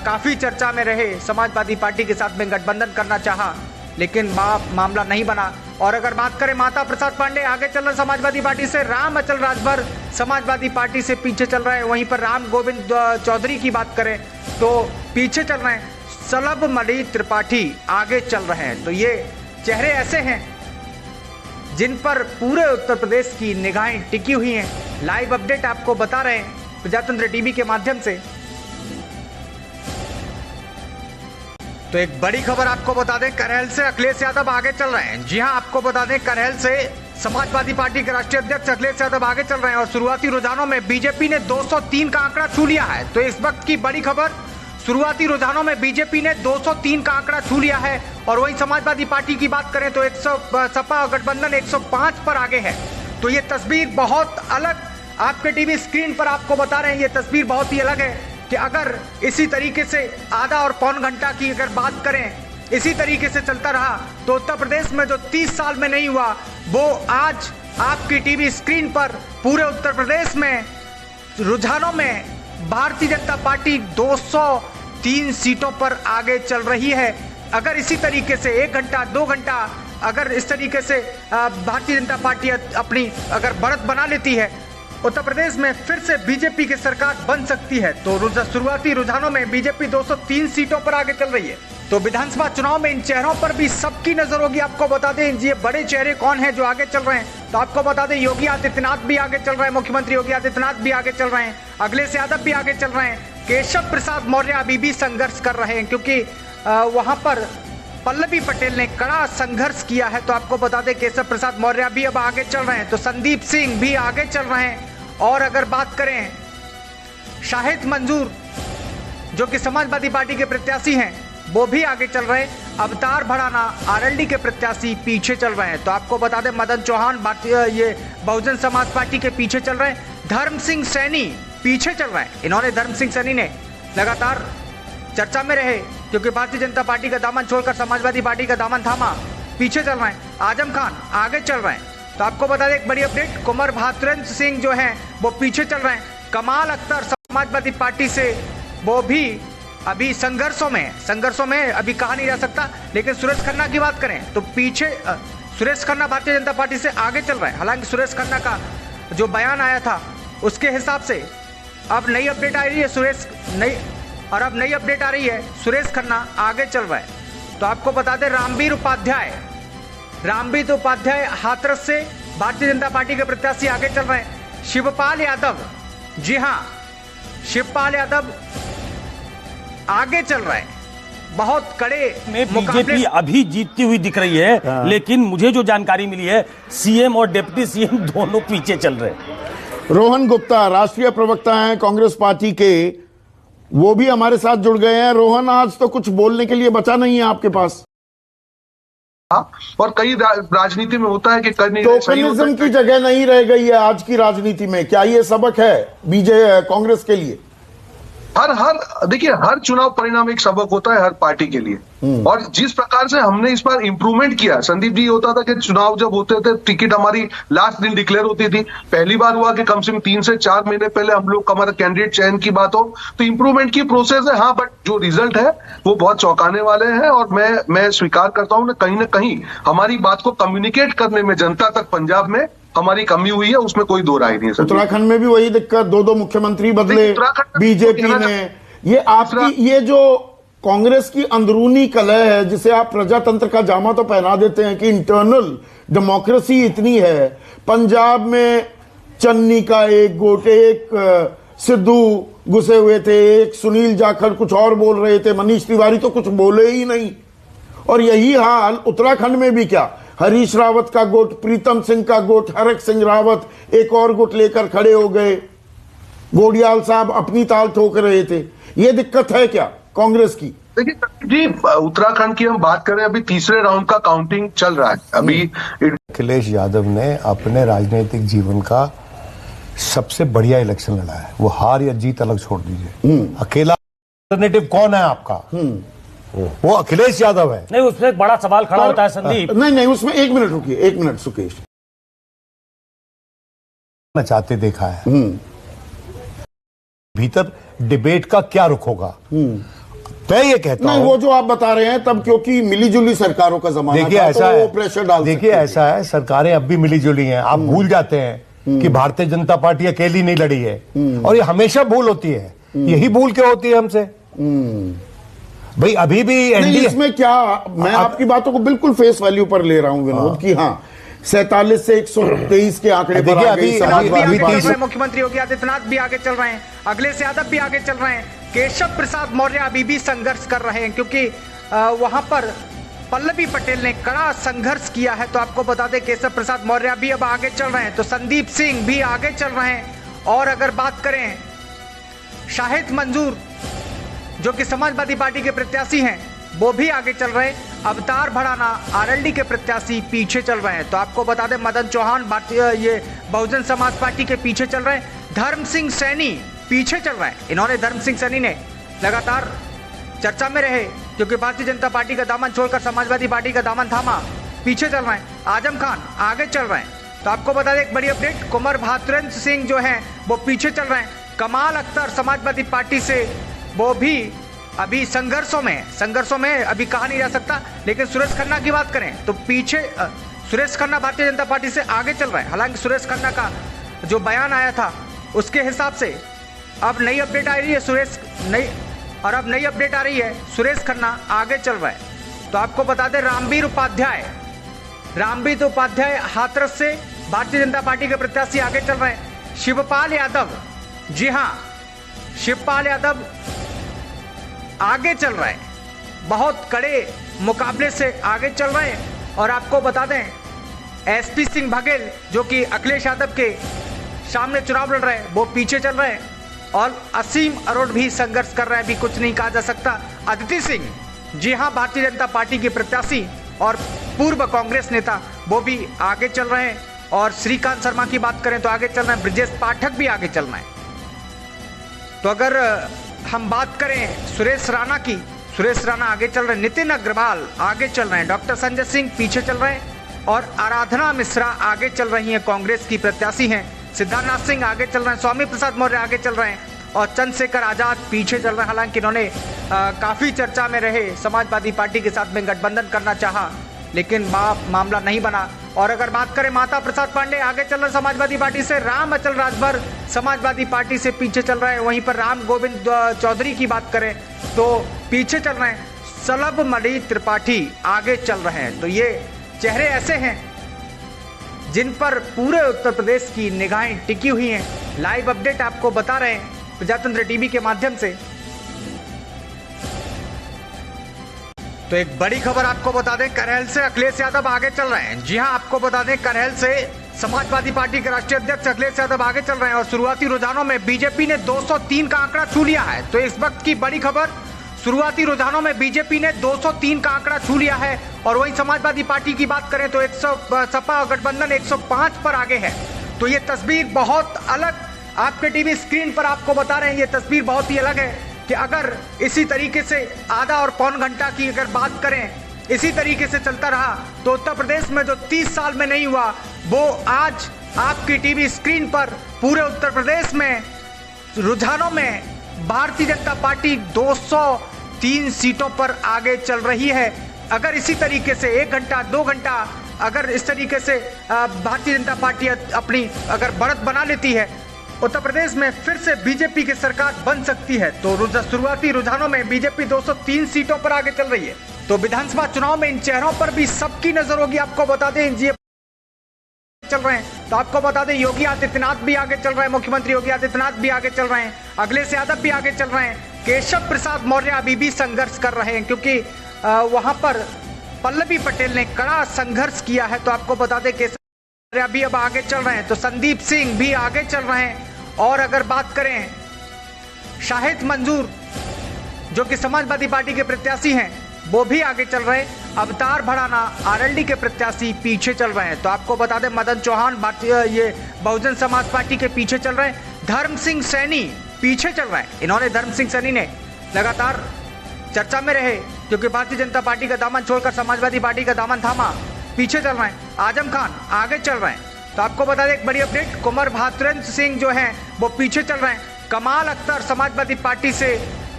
काफी चर्चा में रहे, समाजवादी पार्टी के साथ में गठबंधन करना चाहा लेकिन मामला नहीं बना। और अगर बात करें माता प्रसाद पांडे आगे चल रहे समाजवादी पार्टी से। राम अचल राजभर समाजवादी पार्टी से पीछे चल रहे हैं। वहीं पर राम गोविंद चौधरी की बात करें तो पीछे चल रहे हैं। सलभ मणि त्रिपाठी आगे चल रहे हैं। तो ये चेहरे ऐसे हैं जिन पर पूरे उत्तर प्रदेश की निगाहें टिकी हुई हैं। लाइव अपडेट आपको बता रहे हैं प्रजातंत्र टीवी के माध्यम से। तो एक बड़ी खबर आपको बता दें, करहल से अखिलेश यादव आगे चल रहे हैं। जी हां, आपको बता दें करहल से समाजवादी पार्टी के राष्ट्रीय अध्यक्ष अखिलेश यादव आगे चल रहे हैं। और शुरुआती रुझानों में बीजेपी ने 203 का आंकड़ा छू लिया है। तो इस वक्त की बड़ी खबर, शुरुआती रुझानों में बीजेपी ने 203 का आंकड़ा छू लिया है। और वहीं समाजवादी पार्टी की बात करें तो सपा गठबंधन 105 पर आगे है। तो ये तस्वीर बहुत अलग आपके टीवी स्क्रीन पर आपको बता रहे हैं, ये तस्वीर बहुत ही अलग है कि अगर इसी तरीके से आधा और पौन घंटा की अगर बात करें, इसी तरीके से चलता रहा तो उत्तर प्रदेश में जो 30 साल में नहीं हुआ वो आज आपकी टीवी स्क्रीन पर पूरे उत्तर प्रदेश में रुझानों में भारतीय जनता पार्टी 203 सीटों पर आगे चल रही है। अगर इसी तरीके से 1 घंटा 2 घंटा अगर इस तरीके से भारतीय जनता पार्टी अपनी अगर बढ़त बना लेती है, उत्तर प्रदेश में फिर से बीजेपी की सरकार बन सकती है। तो शुरुआती रुझानों में बीजेपी 203 सीटों पर आगे चल रही है। तो विधानसभा चुनाव में इन चेहरों पर भी सबकी नजर होगी। आपको बता दें ये बड़े चेहरे कौन हैं जो आगे चल रहे हैं। तो आपको बता दें योगी आदित्यनाथ भी आगे चल रहे हैं, मुख्यमंत्री योगी आदित्यनाथ भी आगे चल रहे हैं, अखिलेश यादव भी आगे चल रहे हैं, केशव प्रसाद मौर्य अभी भी संघर्ष कर रहे हैं क्योंकि वहां पर पल्लवी पटेल ने कड़ा संघर्ष किया है। तो आपको बता दें केशव प्रसाद मौर्य भी अब आगे चल रहे हैं, तो संदीप सिंह भी आगे चल रहे हैं। और अगर बात करें शाहिद मंजूर जो कि समाजवादी पार्टी के प्रत्याशी हैं वो भी आगे चल रहे हैं। अवतार भड़ाना आरएलडी के प्रत्याशी पीछे चल रहे हैं। तो आपको बता दें मदन चौहान ये बहुजन समाज पार्टी के पीछे चल रहे हैं। धर्म सिंह सैनी पीछे चल रहे हैं। इन्होंने धर्म सिंह सैनी ने लगातार चर्चा में रहे क्योंकि भारतीय जनता पार्टी का दामन छोड़कर समाजवादी पार्टी का दामन थामा, पीछे चल रहे हैं। आजम खान आगे चल रहे हैं। तो आपको बता दें एक बड़ी अपडेट, कुंवर भातुरेंद्र सिंह जो हैं वो पीछे चल रहे हैं। कमाल अख्तर समाजवादी पार्टी से वो भी अभी संघर्षों में अभी कहा नहीं जा सकता। लेकिन सुरेश खन्ना की बात करें तो पीछे सुरेश खन्ना भारतीय जनता पार्टी से आगे चल रहे हैं। हालांकि सुरेश खन्ना का जो बयान आया था उसके हिसाब से अब नई अपडेट आ रही है अब नई अपडेट आ रही है, सुरेश खन्ना आगे चल रहा है। तो आपको बता दें रामवीर उपाध्याय हाथरस से भारतीय जनता पार्टी के प्रत्याशी आगे चल रहे हैं। शिवपाल यादव, जी हां शिवपाल यादव आगे चल रहा है। बहुत कड़े में बीजेपी अभी जीतती हुई दिख रही है, लेकिन मुझे जो जानकारी मिली है सीएम और डिप्टी सीएम दोनों पीछे चल रहे हैं। रोहन गुप्ता राष्ट्रीय प्रवक्ता हैं कांग्रेस पार्टी के, वो भी हमारे साथ जुड़ गए हैं। रोहन, आज तो कुछ बोलने के लिए बचा नहीं है आपके पास। और कई राजनीति में होता है कि करनी टोकनिज्म की जगह नहीं रह गई है आज की राजनीति में। क्या ये सबक है कांग्रेस के लिए? देखिए हर चुनाव परिणाम एक सबक होता है हर पार्टी के लिए। और जिस प्रकार से हमने इस बार इंप्रूवमेंट किया, संदीप जी, होता था कि चुनाव जब होते थे टिकट हमारी लास्ट दिन डिक्लेयर होती थी। पहली बार हुआ कि कम से कम 3 से 4 महीने पहले हम लोग हमारा कैंडिडेट चयन की बात हो। तो इंप्रूवमेंट की प्रोसेस है, हाँ, बट जो रिजल्ट है वो बहुत चौंकाने वाले हैं। और मैं स्वीकार करता हूं ना कहीं हमारी बात को कम्युनिकेट करने में जनता तक पंजाब में हमारी कमी हुई है, उसमें कोई दो राय नहीं है। उत्तराखंड में भी वही दिक्कत, 2 मुख्यमंत्री बदले बीजेपी ने। ये आपकी ये जो कांग्रेस की अंदरूनी कलह है जिसे आप प्रजातंत्र का जामा तो पहना देते हैं कि इंटरनल डेमोक्रेसी इतनी है। पंजाब में चन्नी का एक गुट, एक सिद्धू घुसे हुए थे, एक सुनील जाखड़ कुछ और बोल रहे थे, मनीष तिवारी तो कुछ बोले ही नहीं। और यही हाल उत्तराखंड में भी, क्या हरीश रावत का गुट, प्रीतम सिंह का गुट, हरक सिंह रावत एक और गुट लेकर खड़े हो गए। गोडियाल साहब अपनी ताल ठोक रहे थे। ये दिक्कत है क्या कांग्रेस की? देखिए जी, उत्तराखंड की हम बात करें, अभी तीसरे राउंड का काउंटिंग चल रहा है। अभी अखिलेश यादव ने अपने राजनीतिक जीवन का सबसे बढ़िया इलेक्शन लड़ा है। वो हार या जीत अलग छोड़ दीजिए, अकेला अल्टरनेटिव कौन है आपका? वो अखिलेश यादव है। नहीं, उसमें एक बड़ा सवाल खड़ा होता है संदीप। नहीं, उसमें 1 मिनट रुकिए, 1 मिनट सुकेश। मैं चाहते देखा है भीतर डिबेट का क्या रुख होगा। मैं ये कहता हूं, वो जो आप बता रहे हैं तब क्योंकि मिलीजुली सरकारों का जमाना देखिए, ऐसा तो है, वो प्रेशर डाल देखिए ऐसा है, सरकारें अब भी मिलीजुली हैं। आप भूल जाते हैं कि भारतीय जनता पार्टी अकेली नहीं लड़ी है। और ये हमेशा भूल होती है। यही भूल क्या होती है हमसे भाई? अभी भी एनडीए इसमें क्या, मैं आपकी बातों को बिल्कुल फेस वैल्यू पर ले रहा हूं विनोद की। हाँ, 47 से 123 के आंकड़े पर आ गई। मुख्यमंत्री योगी आदित्यनाथ भी आगे चल रहे हैं, अखिलेश यादव भी आगे चल रहे हैं, केशव प्रसाद मौर्य अभी भी संघर्ष कर रहे हैं क्योंकि वहां पर पल्लवी पटेल ने कड़ा संघर्ष किया है। तो आपको बता दें केशव प्रसाद मौर्य भी अब आगे चल रहे हैं, तो संदीप सिंह भी आगे चल रहे हैं। और अगर बात करें शाहिद मंजूर जो कि समाजवादी पार्टी के प्रत्याशी हैं वो भी आगे चल रहे हैं। अवतार भड़ाना आरएलडी के प्रत्याशी पीछे चल रहे हैं। तो आपको बता दें मदन चौहान ये बहुजन समाज पार्टी के पीछे चल रहे हैं। धर्म सिंह सैनी पीछे चल रहे हैं। इन्होंने धर्म सिंह सैनी ने लगातार चर्चा में रहे क्योंकि भारतीय जनता पार्टी का दामन छोड़कर समाजवादी पार्टी का दामन थामा, पीछे चल रहे हैं। आजम खान आगे चल रहे हैं। तो आपको बता दें एक बड़ी अपडेट, कुंवर भातुरेंद्र सिंह जो हैं वो पीछे चल रहे हैं। कमाल अख्तर समाजवादी पार्टी से वो भी अभी संघर्षों में अभी कहा नहीं जा सकता। लेकिन सुरेश खन्ना की बात करें तो पीछे सुरेश खन्ना भारतीय जनता पार्टी से आगे चल रहे हैं। हालांकि सुरेश खन्ना का जो बयान आया था उसके हिसाब से अब नई अपडेट आ रही है नई अपडेट आ रही है, सुरेश खन्ना आगे चल रहा है। तो आपको बता दें रामवीर उपाध्याय हाथरस से भारतीय जनता पार्टी के प्रत्याशी आगे चल रहे हैं। शिवपाल यादव, जी हां, शिवपाल यादव आगे चल रहे हैं, बहुत कड़े मुकाबले से आगे चल रहे हैं। और आपको बता दें एसपी सिंह बघेल जो कि अखिलेश यादव के सामने चुनाव लड़ रहे हैं वो पीछे चल रहे हैं। और असीम अरोड़ भी संघर्ष कर रहे हैं, भी कुछ नहीं कहा जा सकता। अदिति सिंह, जी हां, भारतीय जनता पार्टी के प्रत्याशी और पूर्व कांग्रेस नेता, वो भी आगे चल रहे हैं। और श्रीकांत शर्मा की बात करें तो आगे चल रहे हैं। ब्रजेश पाठक भी आगे चल रहे हैं। तो अगर हम बात करें सुरेश राणा की, सुरेश राणा आगे चल रहे हैं। नितिन अग्रवाल आगे चल रहे हैं। डॉक्टर संजय सिंह पीछे चल रहे हैं। और आराधना मिश्रा आगे चल रही हैं, कांग्रेस की प्रत्याशी हैं। सिद्धार्थनाथ सिंह आगे चल रहे हैं। स्वामी प्रसाद मौर्य आगे चल रहे हैं। और चंद्रशेखर आजाद पीछे चल रहे हैं। हालांकि इन्होंने काफी चर्चा में रहे, समाजवादी पार्टी के साथ में गठबंधन करना चाहा लेकिन मामला नहीं बना। और अगर बात करें माता प्रसाद पांडे आगे चल रहे समाजवादी पार्टी से। राम अचल राजभर समाजवादी पार्टी से पीछे चल रहे हैं। वहीं पर राम गोविंद चौधरी की बात करें तो पीछे चल रहे हैं। सलभ मणि त्रिपाठी आगे चल रहे हैं। तो ये चेहरे ऐसे हैं जिन पर पूरे उत्तर प्रदेश की निगाहें टिकी हुई हैं। लाइव अपडेट आपको बता रहे हैं प्रजातंत्र टीवी के माध्यम से। तो एक बड़ी खबर आपको बता दें, करहल से अखिलेश यादव आगे चल रहे हैं। जी हां, आपको बता दें करहल से समाजवादी पार्टी के राष्ट्रीय अध्यक्ष अखिलेश यादव आगे चल रहे हैं। और शुरुआती रुझानों में बीजेपी ने 203 का आंकड़ा छू लिया है। तो इस वक्त की बड़ी खबर, शुरुआती रुझानों में बीजेपी ने 203 का आंकड़ा छू लिया है। और वहीं समाजवादी पार्टी की बात करें तो सपा गठबंधन 105 पर आगे है। तो ये तस्वीर बहुत अलग आपके टीवी स्क्रीन पर आपको बता रहे हैं। ये तस्वीर बहुत ही अलग है कि अगर इसी तरीके से आधा और पौन घंटा की अगर बात करें, इसी तरीके से चलता रहा तो उत्तर प्रदेश में जो 30 साल में नहीं हुआ वो आज आपकी टीवी स्क्रीन पर पूरे उत्तर प्रदेश में रुझानों में भारतीय जनता पार्टी 203 सीटों पर आगे चल रही है। अगर इसी तरीके से 1 घंटा 2 घंटा अगर इस तरीके से भारतीय जनता पार्टी अपनी अगर बढ़त बना लेती है, उत्तर प्रदेश में फिर से बीजेपी की सरकार बन सकती है। तो शुरुआती रुझानों में बीजेपी 203 सीटों पर आगे चल रही है। तो विधानसभा चुनाव में इन चेहरों पर भी सबकी नजर होगी। आपको बता दें ये चल रहे हैं। तो आपको बता दें योगी आदित्यनाथ भी आगे चल रहे हैं, मुख्यमंत्री योगी आदित्यनाथ भी आगे चल रहे हैं, अखिलेश यादव भी आगे चल रहे हैं। केशव प्रसाद मौर्य अभी भी संघर्ष कर रहे हैं क्योंकि वहां पर पल्लवी पटेल ने कड़ा संघर्ष किया है। तो आपको बता दें केशव भी अब आगे चल रहे हैं। तो संदीप सिंह भी आगे चल रहे हैं। और अगर बात करें शाहिद मंजूर जो कि समाजवादी पार्टी के प्रत्याशी हैं वो भी आगे चल रहे हैं। अवतार भड़ाना आरएलडी के प्रत्याशी पीछे चल रहे हैं। तो आपको बता दें मदन चौहान ये बहुजन समाज पार्टी के पीछे चल रहे हैं। धर्म सिंह सैनी पीछे चल रहे हैं। इन्होंने धर्म सिंह सैनी ने लगातार चर्चा में रहे क्योंकि भारतीय जनता पार्टी का दामन छोड़कर समाजवादी पार्टी का दामन थामा, पीछे चल रहे हैं। आजम खान आगे चल रहे हैं। तो आपको बता दें एक बड़ी अपडेट, कुंवर भातुरेंद्र सिंह जो हैं वो पीछे चल रहे हैं। कमाल अख्तर समाजवादी पार्टी से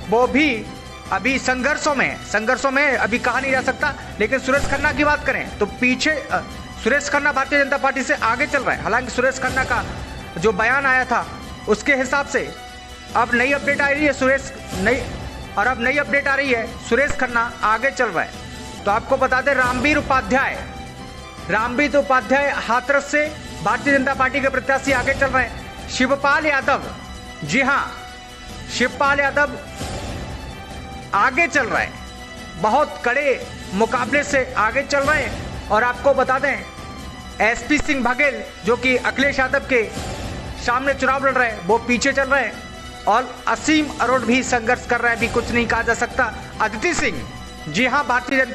वो भी अभी संघर्षों में अभी कहा नहीं जा सकता। लेकिन सुरेश खन्ना की बात करें तो पीछे सुरेश खन्ना भारतीय जनता पार्टी से आगे चल रहे हैं। हालांकि सुरेश खन्ना का जो बयान आया था उसके हिसाब से अब नई अपडेट आ रही है, सुरेश खन्ना आगे चल रहा है। तो आपको बता दें रामवीर उपाध्याय हाथरस से भारतीय जनता पार्टी के प्रत्याशी आगे चल रहे हैं। शिवपाल यादव, जी हां, शिवपाल यादव आगे चल रहे हैं, बहुत कड़े मुकाबले से आगे चल रहे हैं। और आपको बता दें एसपी सिंह बघेल जो कि अखिलेश यादव के सामने चुनाव लड़ रहे हैं वो पीछे चल रहे हैं। और असीम अरोड़ भी संघर्ष कर रहे हैं, भी कुछ नहीं कहा जा सकता। अदिति सिंह, जी हां, भारतीय जनता